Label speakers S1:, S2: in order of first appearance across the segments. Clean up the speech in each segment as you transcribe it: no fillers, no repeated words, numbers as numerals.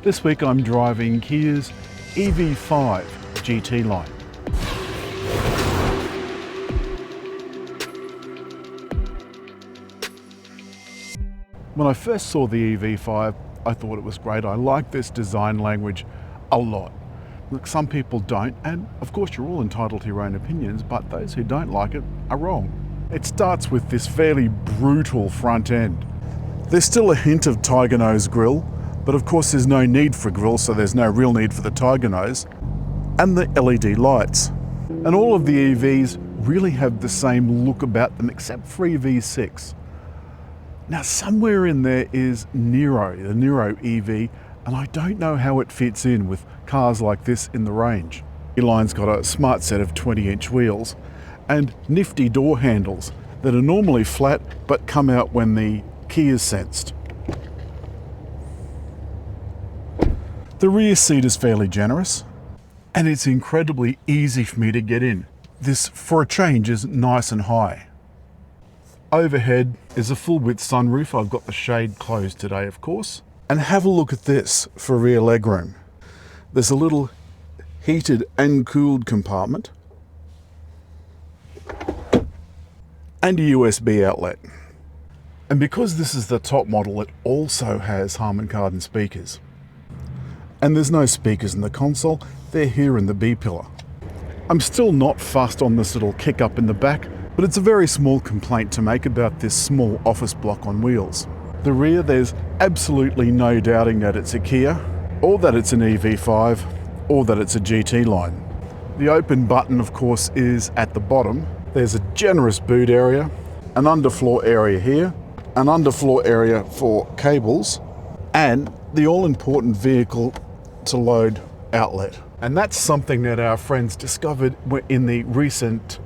S1: This week I'm driving Kia's EV5 GT line. When I first saw the EV5, I thought it was great. I like this design language a lot. Look, some people don't, and of course you're all entitled to your own opinions, but those who don't like it are wrong. It starts with this fairly brutal front end. There's still a hint of tiger nose grille, but of course there's no need for a grille, so there's no real need for the tiger nose. And the LED lights. And all of the EVs really have the same look about them, except for EV6. Now somewhere in there is Nero, the Nero EV, and I don't know how it fits in with cars like this in the range. The line's got a smart set of 20-inch wheels and nifty door handles that are normally flat but come out when the key is sensed. The rear seat is fairly generous and it's incredibly easy for me to get in. This, for a change, is nice and high. Overhead is a full width sunroof. I've got the shade closed today, of course. And have a look at this for rear legroom. There's a little heated and cooled compartment and a USB outlet. And because this is the top model, it also has Harman Kardon speakers. And there's no speakers in the console, they're here in the B-pillar. I'm still not fussed on this little kick up in the back, but it's a very small complaint to make about this small office block on wheels. The rear, there's absolutely no doubting that it's a Kia, or that it's an EV5, or that it's a GT line. The open button, of course, is at the bottom. There's a generous boot area, an underfloor area here, an underfloor area for cables, and the all-important vehicle to load outlet. And that's something that our friends discovered in the recent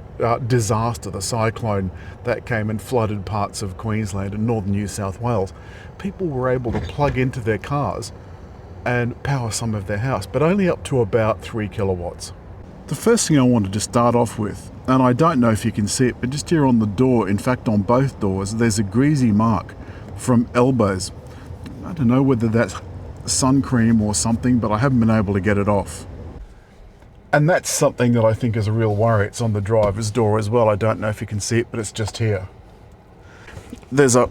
S1: disaster, the cyclone that came and flooded parts of Queensland and northern New South Wales. People were able to plug into their cars and power some of their house, but only up to about 3 kilowatts. The first thing I wanted to start off with, and I don't know if you can see it, but just here on the door, in fact on both doors, there's a greasy mark from elbows. I don't know whether that's sun cream or something, but I haven't been able to get it off. And that's something that I think is a real worry. It's on the driver's door as well. I don't know if you can see it, but it's just here. There's a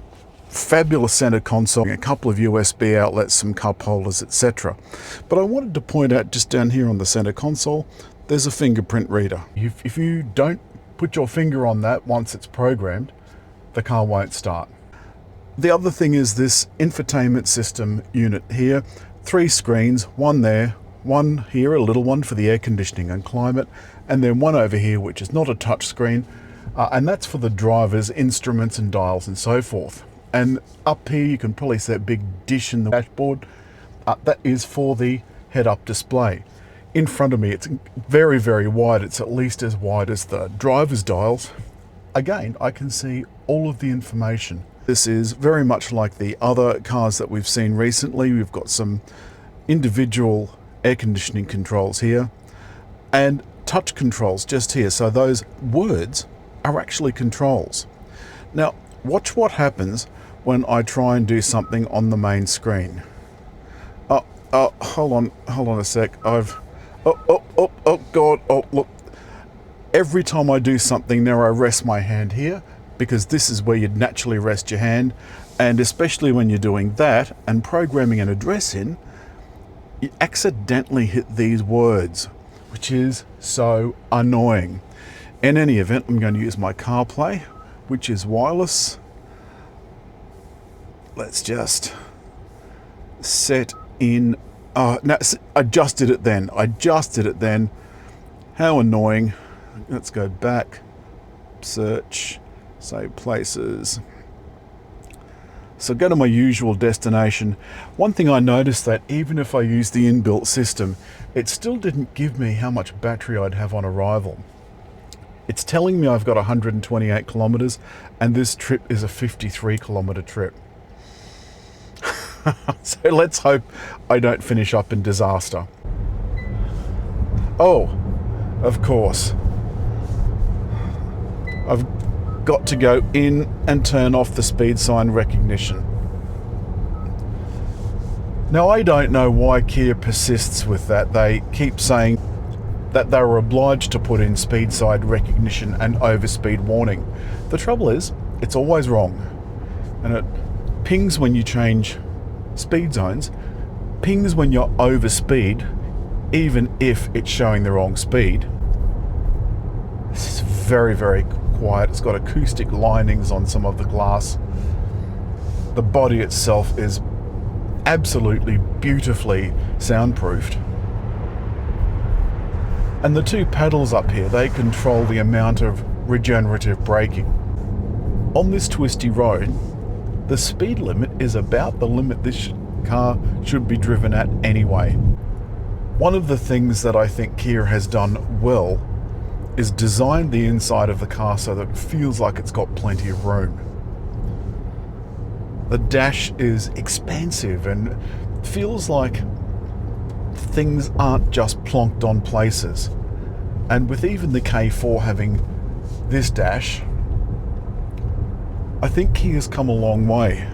S1: fabulous center console, a couple of USB outlets, some cup holders, etc. But I wanted to point out just down here on the center console, there's a fingerprint reader. If you don't put your finger on that once it's programmed, the car won't start. The other thing is this infotainment system unit here. 3 screens, one there, one here, a little one for the air conditioning and climate, and then one over here which is not a touch screen, and that's for the driver's instruments and dials and so forth. And up here you can probably see that big dish in the dashboard. That is for the head-up display. In front of me it's very, very wide. It's at least as wide as the driver's dials. Again, I can see all of the information. This is very much like the other cars that we've seen recently. We've got some individual air conditioning controls here and touch controls just here. So those words are actually controls. Now watch what happens when I try and do something on the main screen. Hold on a sec. Oh God, look. Every time I do something there, I rest my hand here because this is where you'd naturally rest your hand. And especially when you're doing that and programming an address in, you accidentally hit these words, which is so annoying. In any event, I'm going to use my CarPlay, which is wireless. Let's just set in, no, I just did it then. How annoying. Let's go back, search, save places. So go to my usual destination. One thing I noticed that even if I used the inbuilt system, it still didn't give me how much battery I'd have on arrival. It's telling me I've got 128 kilometers and this trip is a 53 kilometer trip. So let's hope I don't finish up in disaster. Oh, of course. I've got to go in and turn off the speed sign recognition. Now, I don't know why Kia persists with that. They keep saying that they were obliged to put in speed side recognition and overspeed warning. The trouble is, it's always wrong. And it pings when you change speed zones, pings when you're overspeed, even if it's showing the wrong speed. This is very, very quiet. It's got acoustic linings on some of the glass. The body itself is absolutely beautifully soundproofed. And the two pedals up here, they control the amount of regenerative braking. On this twisty road, the speed limit is about the limit this car should be driven at anyway. One of the things that I think Kia has done well is design the inside of the car so that it feels like it's got plenty of room. The dash is expansive and feels like things aren't just plonked on places. And with even the K4 having this dash, I think Kia's come a long way.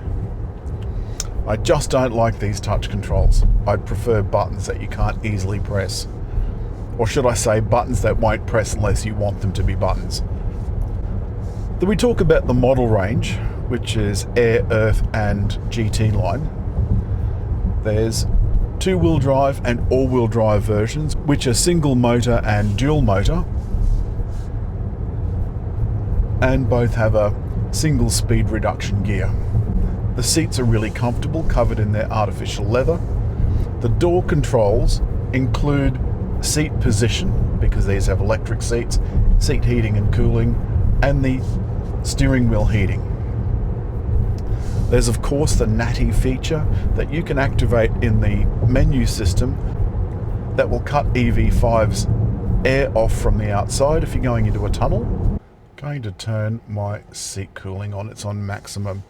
S1: I just don't like these touch controls. I'd prefer buttons that you can't easily press. Or should I say buttons that won't press unless you want them to be buttons. Then we talk about the model range, which is Air, Earth and GT line. There's two-wheel drive and all-wheel drive versions, which are single motor and dual motor, and both have a single speed reduction gear. The seats are really comfortable, covered in their artificial leather. The door controls include seat position, because these have electric seats, seat heating and cooling, and the steering wheel heating. There's of course the natty feature that you can activate in the menu system that will cut EV5's air off from the outside if you're going into a tunnel. Going to turn my seat cooling on, it's on maximum.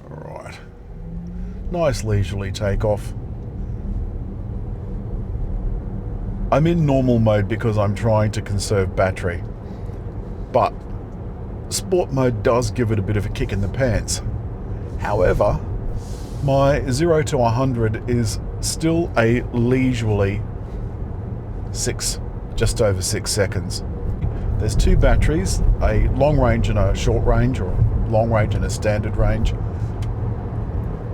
S1: Alright, nice leisurely takeoff. I'm in normal mode because I'm trying to conserve battery, but sport mode does give it a bit of a kick in the pants. However, my 0 to 100 is still a leisurely just over 6 seconds. There's two batteries, a long range and a short range, or long range and a standard range.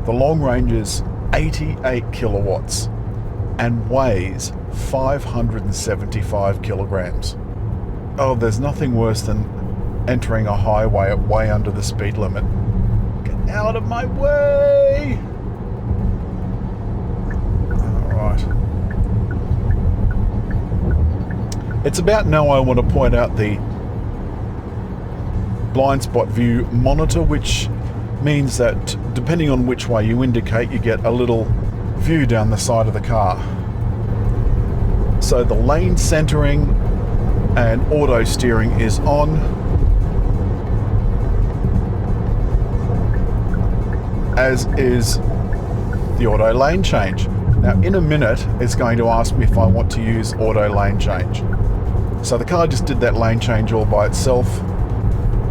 S1: The long range is 88 kilowatts and weighs 575 kilograms. Oh, there's nothing worse than entering a highway at way under the speed limit. Get out of my way! Alright. It's about now I want to point out the blind spot view monitor, which means that depending on which way you indicate, you get a little view down the side of the car. So the lane centering and auto steering is on. As is the auto lane change. Now in a minute it's going to ask me if I want to use auto lane change. So the car just did that lane change all by itself.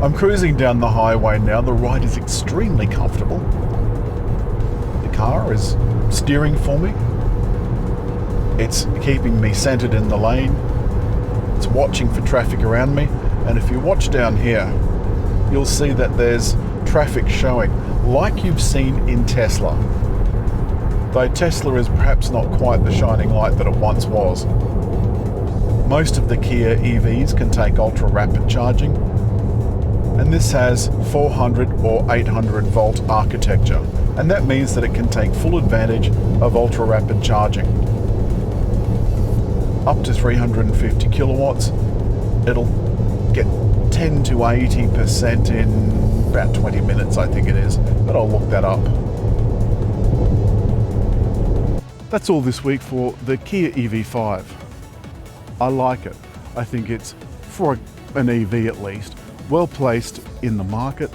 S1: I'm cruising down the highway now. The ride is extremely comfortable. The car is steering for me. It's keeping me centered in the lane. It's watching for traffic around me. And if you watch down here, you'll see that there's traffic showing, like you've seen in Tesla. Though Tesla is perhaps not quite the shining light that it once was. Most of the Kia EVs can take ultra rapid charging, and this has 400 or 800 volt architecture, and that means that it can take full advantage of ultra rapid charging. Up to 350 kilowatts, it'll get 10 to 80% in about 20 minutes, I think it is, but I'll look that up. That's all this week for the Kia EV5. I like it. I think it's, for an EV at least, well placed in the market,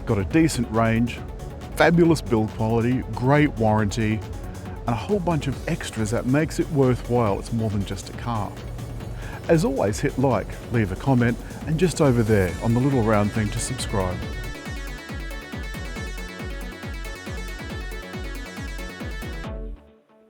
S1: got a decent range, fabulous build quality, great warranty, and a whole bunch of extras that makes it worthwhile. It's more than just a car. As always, hit like, leave a comment, and just over there on the little round thing to subscribe.